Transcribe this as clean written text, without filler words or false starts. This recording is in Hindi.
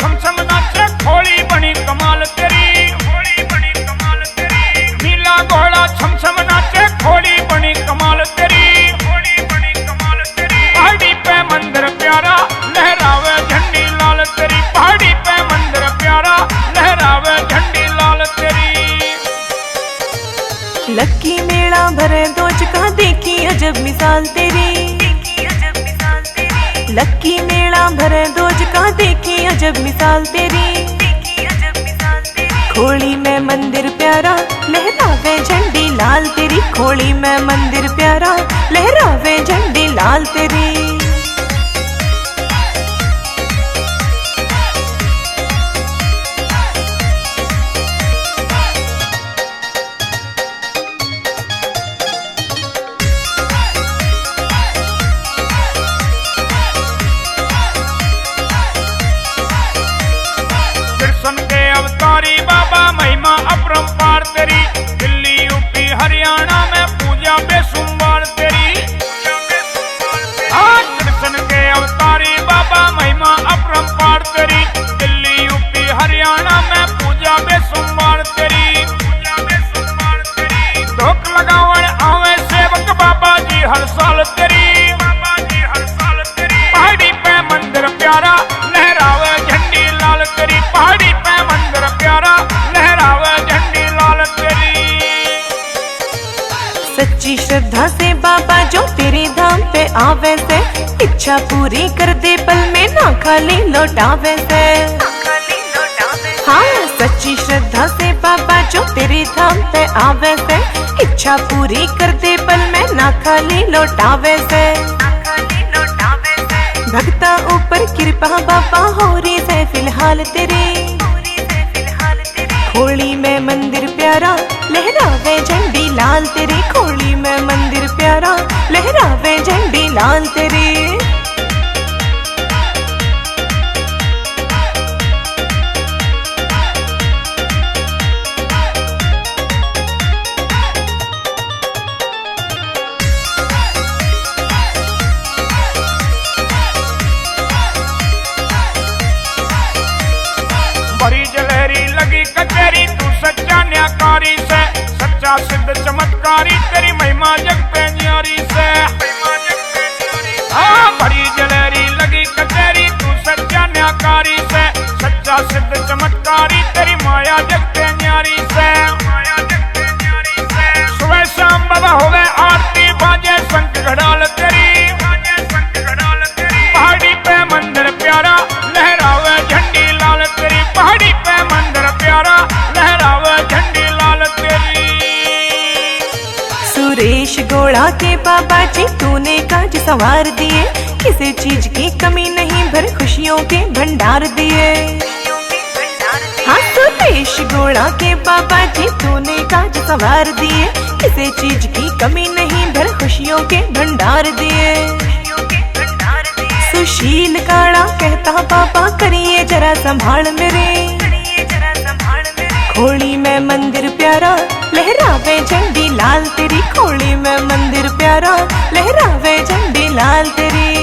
छमछम नाचे खोली बनी कमाल तेरी, खोली बनी कमाल तेरी। नीला घोड़ा छमछम नाचे खोली बनी कमाल तेरी, खोली बनी कमाल तेरी। पहाड़ी पे मंदिर प्यारा लहरावे झंडी लाल तेरी, पहाड़ी पे मंदिर प्यारा लहरावे झंडी लाल तेरी। लक्की मेला भरे दोज का देखी अजब मिसाल तेरी, लक्की मेला भरे दोज का देखी अजब मिसाल तेरी। खोली में मंदिर प्यारा लहरावे झंडी लाल तेरी, खोली में मंदिर प्यारा लहरावे झंडी लाल तेरी। अवतारी बाबा महिमा अपरंपार तेरी, दिल्ली यूपी हरियाणा में पूजा बेसुमार तेरी। कृष्ण के अवतारी बाबा महिमा अपरंपार तेरी, दिल्ली यूपी हरियाणा में पूजा बेसुमार तेरी। धोख लगावन आवे सेवक बाबा जी हर साल तेरी, बाबा जी हर साल तेरी। पहाड़ी पे मंदिर प्यारा लहरावे झंडी लाल तेरी, पहाड़ी पे मंदिर प्यारा लहरावे झंडी लाल तेरी। सच्ची श्रद्धा से बाबा जो तेरे धाम पे आवे से, इच्छा पूरी कर दे पल में ना खाली लौटावे से। हाँ सच्ची श्रद्धा से बाबा जो तेरे धाम पे आवे से, इच्छा पूरी कर दे पल में ना खाली लौटावे से। भक्ता ऊपर कृपा बाबा हो रही से फिलहाल तेरी, खोली में मंदिर प्यारा लहरावे झंडी लाल तेरी, खोली में मंदिर प्यारा लहरावे झंडी लाल तेरी। बड़ी जलहरी लगी कचहरी तू सच्चा न्याकारी से, सच्चा सिद्ध चमत्कारी तेरी महिमा जग पे न्यारी से। हाँ बड़ी जलहरी लगी कचहरी तू सच्चा न्याकारी से, सच्चा सिद्ध चमत्कारी तेरी माया जग पे न्यारी से। सुबह शाम बाबा होवे आरती बाजे शंख घड़ाल तेरी, पहाड़ी पे मंदिर प्यारा लहरावे झंडी लाल तेरी, पहाड़ी पे मंदिर प्यारा लहरावे झंडी लाल तेरी। सुरेश गोड़ा के बाबा जी तूने काज संवार दिए, किसी चीज की कमी नहीं भर खुशियों के भंडार दिए। हाँ सुरेश गोड़ा के बाबा जी तूने काज संवार दिए, किसी चीज की कमी नहीं भर खुशियों के भंडार दिए। सुशील काड़ा कहता बाबा करिए जरा संभाल मेरे, खोली में मंदिर प्यारा लहरावे झंडी लाल तेरी, खोली में मंदिर प्यारा लहरावे झंडी लाल तेरी।